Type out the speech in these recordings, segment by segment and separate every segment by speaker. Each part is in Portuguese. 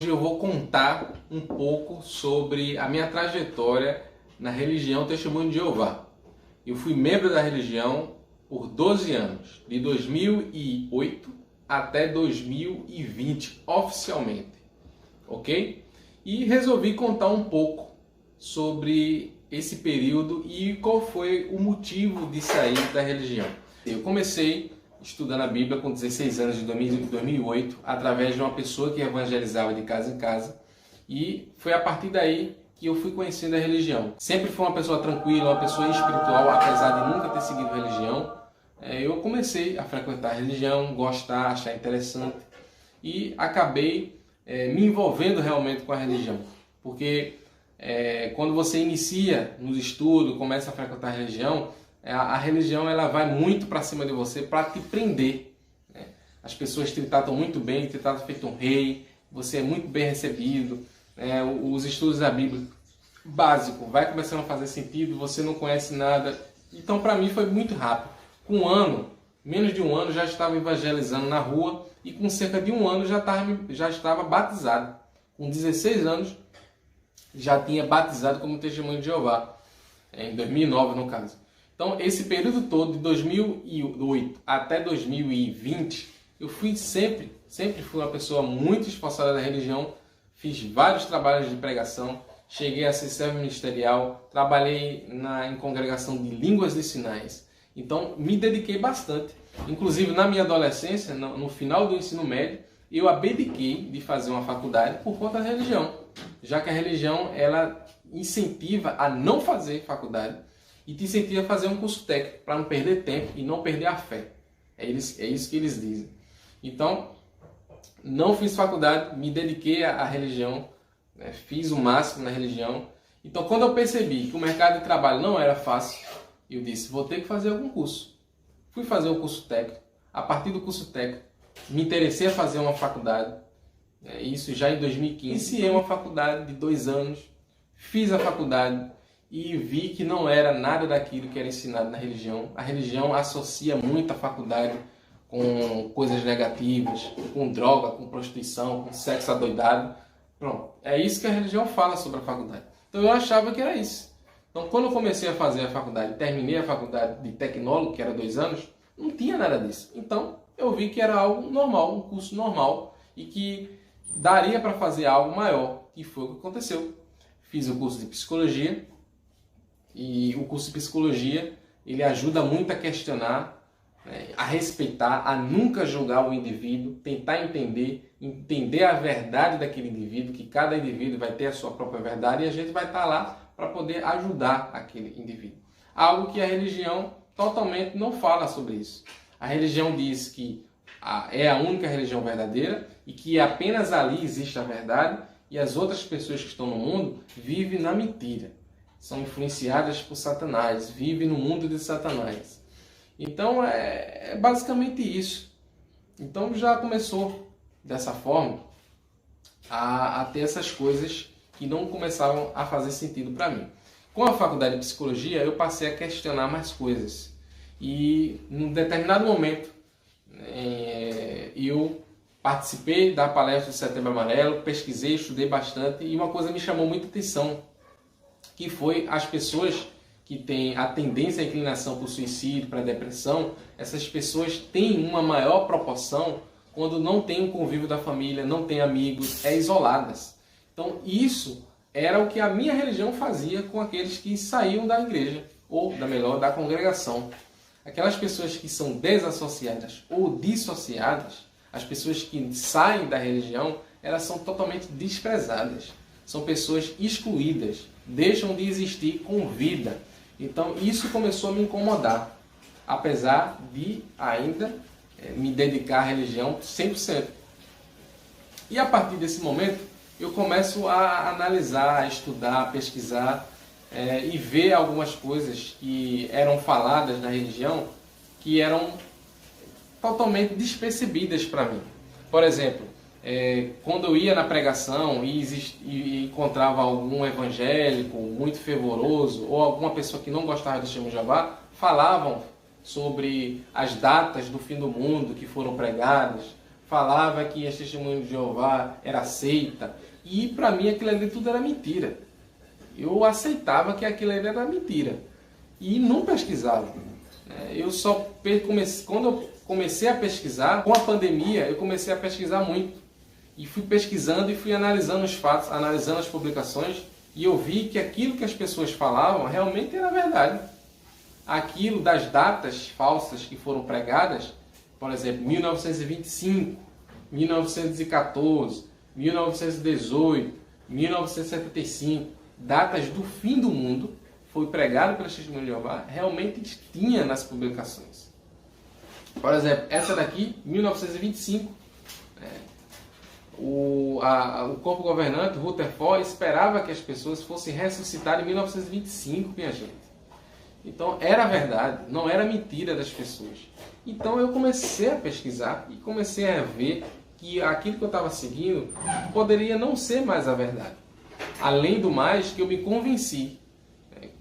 Speaker 1: Hoje eu vou contar um pouco sobre a minha trajetória na religião Testemunho de Jeová. Eu fui membro da religião por 12 anos, de 2008 até 2020, oficialmente, ok? E resolvi contar um pouco sobre esse período e qual foi o motivo de sair da religião. Eu comecei estudando a Bíblia com 16 anos, de 2008, através de uma pessoa que evangelizava de casa em casa, e foi a partir daí que eu fui conhecendo a religião. Sempre fui uma pessoa tranquila, uma pessoa espiritual, apesar de nunca ter seguido religião. Eu comecei a frequentar a religião, gostar, achar interessante, e acabei me envolvendo realmente com a religião, porque quando você inicia nos estudos, começa a frequentar a religião ela vai muito para cima de você para te prender, né? As pessoas te tratam muito bem, te tratam feito um rei, você é muito bem recebido, os estudos da Bíblia básico vai começando a fazer sentido, você não conhece nada. Então para mim foi muito rápido. Com um ano, menos de um ano, já estava evangelizando na rua, e com cerca de um ano já estava batizado. Com 16 anos já tinha batizado como testemunho de Jeová, em 2009 no caso. Então, esse período todo, de 2008 até 2020, eu sempre fui uma pessoa muito esforçada da religião, fiz vários trabalhos de pregação, cheguei a ser servo ministerial, trabalhei em congregação de línguas de sinais. Então, me dediquei bastante. Inclusive, na minha adolescência, no final do ensino médio, eu abdiquei de fazer uma faculdade por conta da religião, já que a religião ela incentiva a não fazer faculdade e te incentiva a fazer um curso técnico para não perder tempo e não perder a fé. É isso que eles dizem. Então, não fiz faculdade, me dediquei à religião, fiz o máximo na religião. Então, quando eu percebi que o mercado de trabalho não era fácil, eu disse, vou ter que fazer algum curso. Fui fazer um curso técnico. A partir do curso técnico, me interessei a fazer uma faculdade. Isso já em 2015. Iniciei uma faculdade de 2 anos, fiz a faculdade e vi que não era nada daquilo que era ensinado na religião. A religião associa muito a faculdade com coisas negativas, com droga, com prostituição, com sexo adoidado. Pronto, é isso que a religião fala sobre a faculdade. Então eu achava que era isso. Então quando eu comecei a fazer a faculdade, terminei a faculdade de tecnólogo, que era 2 anos, não tinha nada disso. Então eu vi que era algo normal, um curso normal, e que daria para fazer algo maior, e foi o que aconteceu. Fiz o curso de psicologia, e o curso de psicologia ele ajuda muito a questionar, a respeitar, a nunca julgar o indivíduo, tentar entender a verdade daquele indivíduo, que cada indivíduo vai ter a sua própria verdade, e a gente vai estar lá para poder ajudar aquele indivíduo. Algo que a religião totalmente não fala sobre isso. A religião diz que é a única religião verdadeira e que apenas ali existe a verdade, e as outras pessoas que estão no mundo vivem na mentira. São influenciadas por Satanás, vivem no mundo de Satanás. Então é basicamente isso. Então já começou dessa forma a ter essas coisas que não começavam a fazer sentido para mim. Com a faculdade de psicologia eu passei a questionar mais coisas. E num determinado momento eu participei da palestra do Setembro Amarelo, pesquisei, estudei bastante, e uma coisa me chamou muita atenção, que foi as pessoas que têm a tendência à inclinação para o suicídio, para a depressão. Essas pessoas têm uma maior proporção quando não tem o convívio da família, não tem amigos, isoladas. Então isso era o que a minha religião fazia com aqueles que saíam da igreja, ou da congregação. Aquelas pessoas que são desassociadas ou dissociadas, as pessoas que saem da religião, elas são totalmente desprezadas. São pessoas excluídas, deixam de existir com vida. Então isso começou a me incomodar, apesar de ainda me dedicar à religião 100%. E a partir desse momento, eu começo a analisar, a estudar, a pesquisar, e ver algumas coisas que eram faladas na religião que eram totalmente despercebidas para mim. Por exemplo, quando eu ia na pregação e encontrava algum evangélico muito fervoroso ou alguma pessoa que não gostava de Testemunho de Jeová, falavam sobre as datas do fim do mundo que foram pregadas, falava que a Testemunho de Jeová era seita, e para mim aquilo ali tudo era mentira. Eu aceitava que aquilo ali era mentira e não pesquisava. Eu só quando eu comecei a pesquisar, com a pandemia, eu comecei a pesquisar muito. E fui pesquisando e fui analisando os fatos, analisando as publicações, e eu vi que aquilo que as pessoas falavam realmente era verdade. Aquilo das datas falsas que foram pregadas, por exemplo, 1925, 1914, 1918, 1975, datas do fim do mundo, foi pregado pela Testemunho de Jeová, realmente tinha nas publicações. Por exemplo, essa daqui, 1925, o corpo governante, Rutherford, esperava que as pessoas fossem ressuscitadas em 1925, minha gente. Então, era verdade, não era mentira das pessoas. Então, eu comecei a pesquisar e comecei a ver que aquilo que eu estava seguindo poderia não ser mais a verdade. Além do mais, que eu me convenci.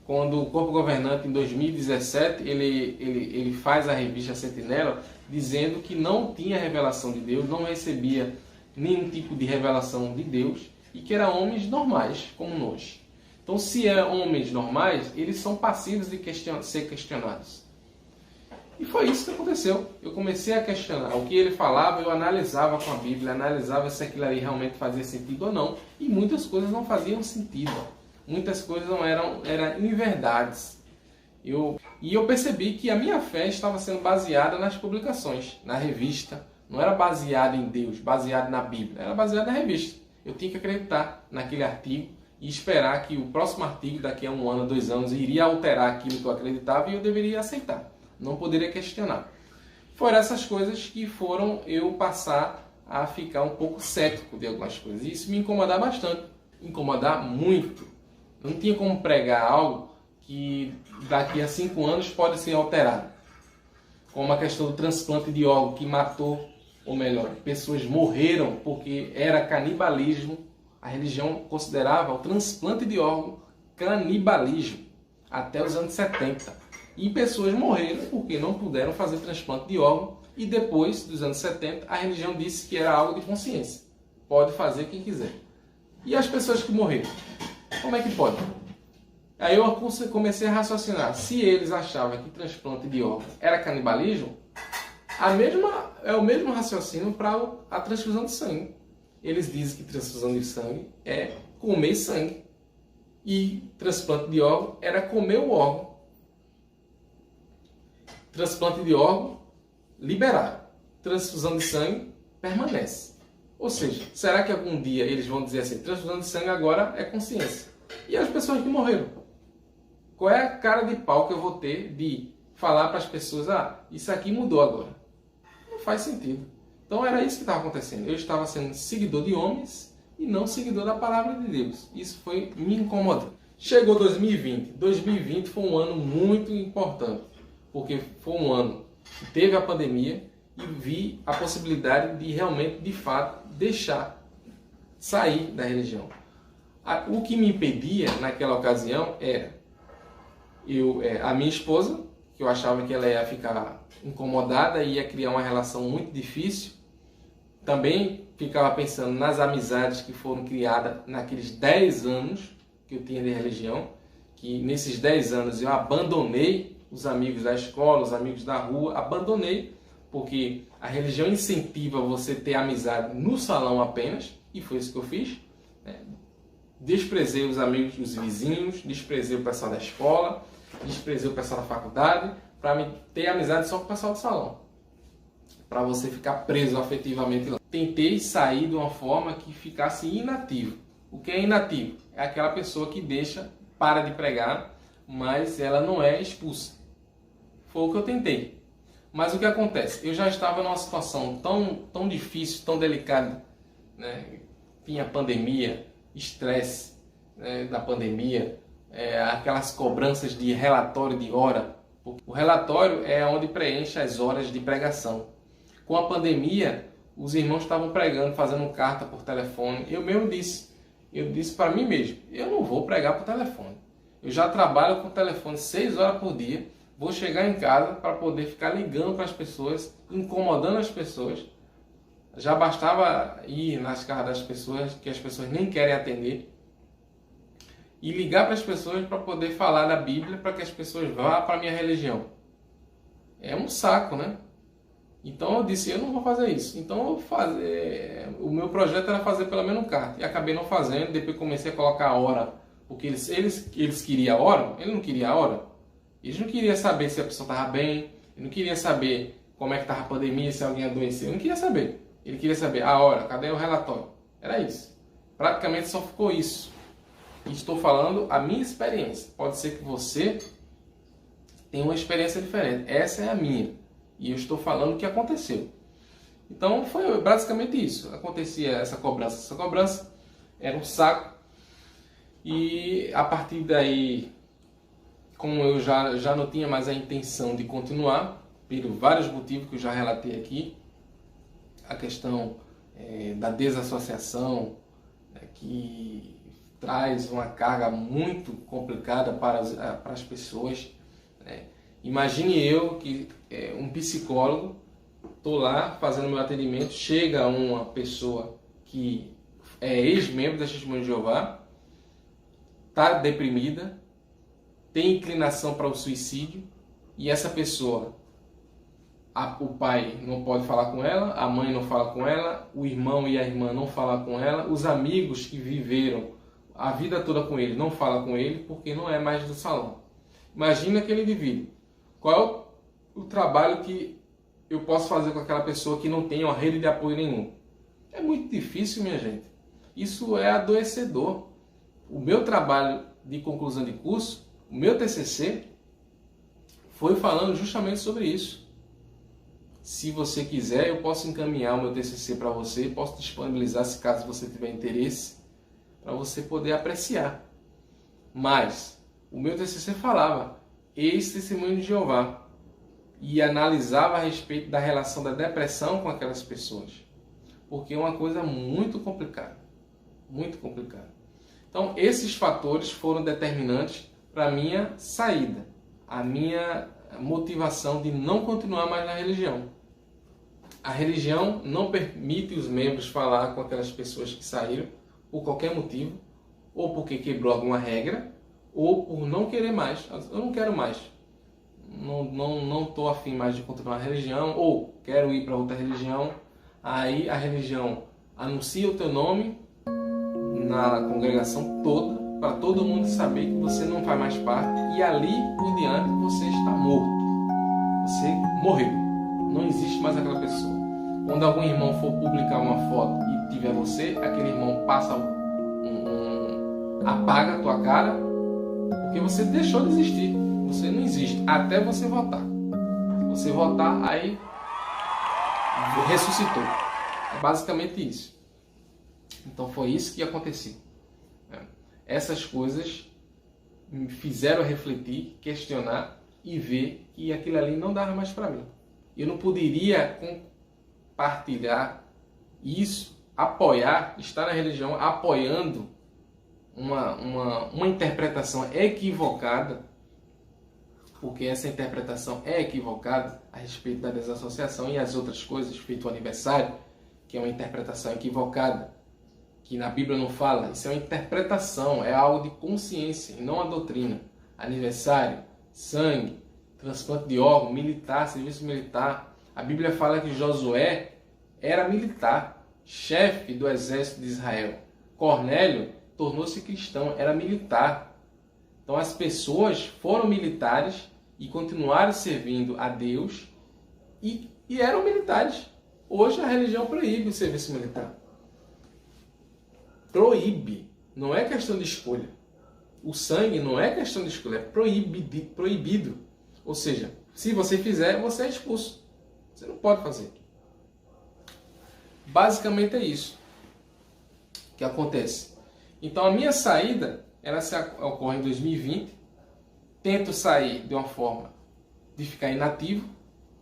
Speaker 1: Quando o corpo governante, em 2017, ele faz a revista Sentinela, dizendo que não tinha revelação de Deus, não recebia nenhum tipo de revelação de Deus, e que eram homens normais, como nós. Então, se é homens normais, eles são passíveis de ser questionados. E foi isso que aconteceu. Eu comecei a questionar. O que ele falava, eu analisava com a Bíblia, analisava se aquilo ali realmente fazia sentido ou não. E muitas coisas não faziam sentido. Muitas coisas não eram inverdades. E eu percebi que a minha fé estava sendo baseada nas publicações, na revista. Não era baseada em Deus, baseada na Bíblia. Era baseada na revista. Eu tinha que acreditar naquele artigo e esperar que o próximo artigo, daqui a 1 ano, 2 anos, iria alterar aquilo que eu acreditava e eu deveria aceitar. Não poderia questionar. Foram essas coisas que foram eu passar a ficar um pouco cético de algumas coisas. E isso me incomodar bastante. Incomodar muito. Não tinha como pregar algo que daqui a 5 anos pode ser alterado. Como a questão do transplante de órgão que matou, ou melhor, pessoas morreram porque era canibalismo. A religião considerava o transplante de órgão canibalismo até os anos 70. E pessoas morreram porque não puderam fazer transplante de órgão. E depois dos anos 70, a religião disse que era algo de consciência. Pode fazer quem quiser. E as pessoas que morreram? Como é que pode? Aí eu comecei a raciocinar. Se eles achavam que transplante de órgão era canibalismo, é o mesmo raciocínio para a transfusão de sangue. Eles dizem que transfusão de sangue é comer sangue. E transplante de órgão era comer o órgão. Transplante de órgão, liberado. Transfusão de sangue, permanece. Ou seja, será que algum dia eles vão dizer assim, transfusão de sangue agora é consciência? E as pessoas que morreram? Qual é a cara de pau que eu vou ter de falar para as pessoas, isso aqui mudou agora? Não faz sentido. Então era isso que estava acontecendo. Eu estava sendo seguidor de homens e não seguidor da palavra de Deus. Isso foi me incomodando. Chegou 2020. 2020 foi um ano muito importante. Porque foi um ano que teve a pandemia e vi a possibilidade de realmente, de fato, sair da religião. O que me impedia naquela ocasião era a minha esposa, que eu achava que ela ia ficar incomodada e ia criar uma relação muito difícil. Também ficava pensando nas amizades que foram criadas naqueles 10 anos que eu tinha de religião, que nesses 10 anos eu abandonei os amigos da escola, os amigos da rua, abandonei, porque a religião incentiva você ter amizade no salão apenas, e foi isso que eu fiz. Desprezei os amigos dos vizinhos, desprezei o pessoal da escola, desprezei o pessoal da faculdade, para ter amizade só com o pessoal do salão, para você ficar preso afetivamente lá. Tentei sair de uma forma que ficasse inativo. O que é inativo? É aquela pessoa que para de pregar, mas ela não é expulsa. Foi o que eu tentei. Mas o que acontece? Eu já estava numa situação tão difícil, tão delicada, né? Tinha pandemia, estresse, né, da pandemia, aquelas cobranças de relatório de hora. O relatório é onde preenche as horas de pregação. Com a pandemia, os irmãos estavam pregando, fazendo carta por telefone. Eu disse para mim mesmo, eu não vou pregar por telefone. Eu já trabalho com telefone 6 horas por dia, vou chegar em casa para poder ficar ligando para as pessoas, incomodando as pessoas. Já bastava ir nas casas das pessoas, que as pessoas nem querem atender, e ligar para as pessoas para poder falar da Bíblia, para que as pessoas vá para a minha religião. É um saco, né? Então eu disse, eu não vou fazer isso. Então eu vou fazer... O meu projeto era fazer pelo menos um carta. E acabei não fazendo, depois comecei a colocar a hora. Porque eles queriam a hora, ele não queria a hora. Eles não queriam saber se a pessoa estava bem, ele não queria saber como é que estava a pandemia, se alguém adoeceu. Ele não queria saber. Ele queria saber a hora, cadê o relatório? Era isso. Praticamente só ficou isso. E estou falando a minha experiência. Pode ser que você tenha uma experiência diferente. Essa é a minha. E eu estou falando o que aconteceu. Então foi basicamente isso. Acontecia essa cobrança. Essa cobrança era um saco. E a partir daí, como eu já não tinha mais a intenção de continuar, por vários motivos que eu já relatei aqui, a questão da desassociação, que traz uma carga muito complicada para as pessoas. Imagine eu que um psicólogo, estou lá fazendo meu atendimento, chega uma pessoa que é ex-membro da Testemunho de Jeová, está deprimida, tem inclinação para o suicídio, e essa pessoa, o pai não pode falar com ela, a mãe não fala com ela, o irmão e a irmã não falam com ela, os amigos que viveram a vida toda com ele não falam com ele porque não é mais do salão. Imagina aquele indivíduo. Qual é o trabalho que eu posso fazer com aquela pessoa que não tem uma rede de apoio nenhum? É muito difícil, minha gente. Isso é adoecedor. O meu trabalho de conclusão de curso, o meu TCC, foi falando justamente sobre isso. Se você quiser, eu posso encaminhar o meu TCC para você, posso disponibilizar se caso você tiver interesse, para você poder apreciar. Mas o meu TCC falava ex-testemunho de Jeová e analisava a respeito da relação da depressão com aquelas pessoas, porque é uma coisa muito complicada, muito complicada. Então esses fatores foram determinantes para a minha saída, a minha motivação de não continuar mais na religião. A religião não permite os membros falar com aquelas pessoas que saíram por qualquer motivo, ou porque quebrou alguma regra, ou por não querer mais. Eu não quero mais. Não estou afim mais de continuar a religião, ou quero ir para outra religião. Aí a religião anuncia o teu nome na congregação toda, para todo mundo saber que você não faz mais parte, e ali por diante você está morto. Você morreu. Não existe mais aquela pessoa. Quando algum irmão for publicar uma foto e tiver você, aquele irmão passa apaga a tua cara, porque você deixou de existir. Você não existe até você votar. Se você votar, aí ressuscitou. É basicamente isso. Então foi isso que aconteceu. Essas coisas me fizeram refletir, questionar e ver que aquilo ali não dava mais para mim. Eu não poderia compartilhar isso, apoiar, estar na religião apoiando uma interpretação equivocada, porque essa interpretação é equivocada a respeito da desassociação e as outras coisas, feito o aniversário, que é uma interpretação equivocada, que na Bíblia não fala. Isso é uma interpretação, é algo de consciência e não a doutrina. Aniversário, sangue, transplante de órgão, militar, serviço militar. A Bíblia fala que Josué era militar, chefe do exército de Israel. Cornélio tornou-se cristão, era militar. Então as pessoas foram militares e continuaram servindo a Deus e eram militares. Hoje a religião proíbe o serviço militar. Proíbe. Não é questão de escolha. O sangue não é questão de escolha, é proibido. Ou seja, se você fizer, você é expulso. Você não pode fazer. Basicamente é isso que acontece. Então a minha saída, ela ocorre em 2020. Tento sair de uma forma de ficar inativo,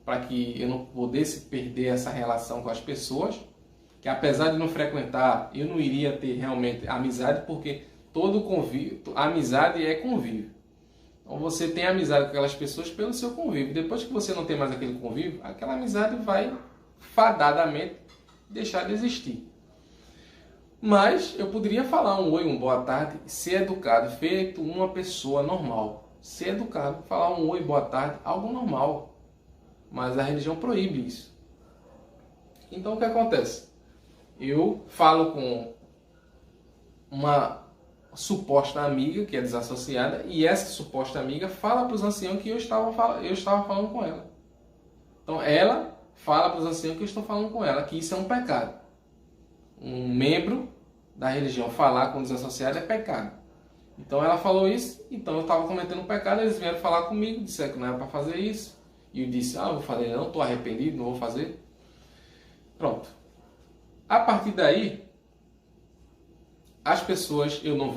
Speaker 1: para que eu não pudesse perder essa relação com as pessoas, que apesar de não frequentar, eu não iria ter realmente amizade, porque todo convívio, amizade é convívio. Então você tem amizade com aquelas pessoas pelo seu convívio. Depois que você não tem mais aquele convívio, aquela amizade vai fadadamente deixar de existir. Mas eu poderia falar um oi, uma boa tarde, ser educado, feito uma pessoa normal. Ser educado, falar um oi, boa tarde, algo normal. Mas a religião proíbe isso. Então o que acontece? Eu falo com uma suposta amiga que é desassociada e essa suposta amiga fala para os anciãos que eu estava falando com ela. Então ela fala para os anciãos que eu estou falando com ela, que isso é um pecado. Um membro da religião falar com o desassociado é pecado. Então ela falou isso, então eu estava cometendo um pecado, eles vieram falar comigo, disseram que não era para fazer isso. E eu disse, eu falei, não, estou arrependido, não vou fazer. Pronto. A partir daí, as pessoas, eu não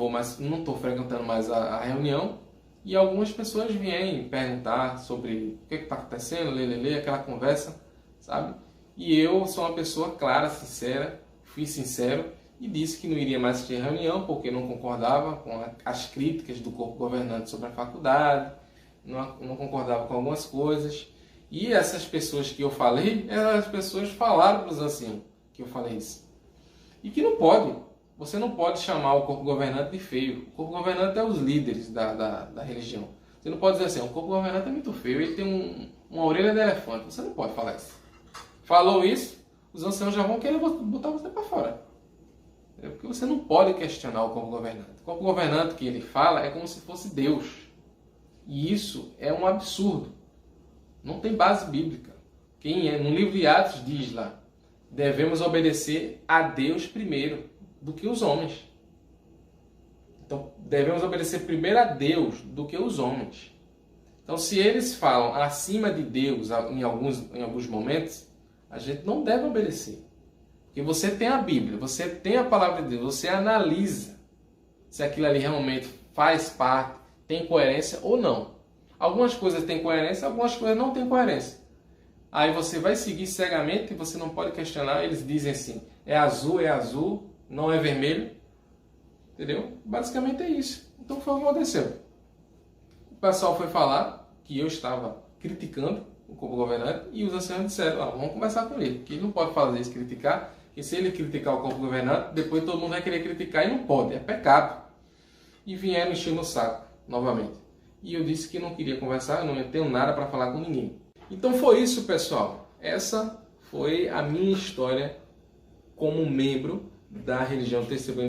Speaker 1: estou frequentando mais a reunião, e algumas pessoas vêm perguntar sobre o que está acontecendo, aquela conversa, sabe? E eu sou uma pessoa clara, sincera, fui sincero e disse que não iria mais assistir a reunião porque não concordava com as críticas do corpo governante sobre a faculdade, não concordava com algumas coisas. E essas pessoas que eu falei, as pessoas falaram para os anciãos que eu falei isso. E que não pode. Você não pode chamar o corpo governante de feio. O corpo governante é os líderes da religião. Você não pode dizer assim, o corpo governante é muito feio, ele tem uma orelha de elefante. Você não pode falar isso. Falou isso, os anciãos já vão querer botar você para fora. Porque você não pode questionar o corpo governante. O corpo governante que ele fala é como se fosse Deus. E isso é um absurdo. Não tem base bíblica. No livro de Atos diz lá, devemos obedecer a Deus primeiro do que os homens. Então, devemos obedecer primeiro a Deus do que os homens. Então, se eles falam acima de Deus em alguns momentos, a gente não deve obedecer. Porque você tem a Bíblia, você tem a palavra de Deus, você analisa se aquilo ali realmente faz parte, tem coerência ou não. Algumas coisas têm coerência, algumas coisas não têm coerência. Aí você vai seguir cegamente e você não pode questionar. Eles dizem assim, é azul, não é vermelho. Entendeu? Basicamente é isso. Então foi o que aconteceu. O pessoal foi falar que eu estava criticando o corpo governante e os anciãos disseram, vamos conversar com ele, que ele não pode fazer isso, criticar, que se ele criticar o corpo governante, depois todo mundo vai querer criticar e não pode, é pecado. E vieram encher no saco novamente. E eu disse que não queria conversar, eu não tenho nada para falar com ninguém. Então foi isso, pessoal. Essa foi a minha história como membro da religião Testemunho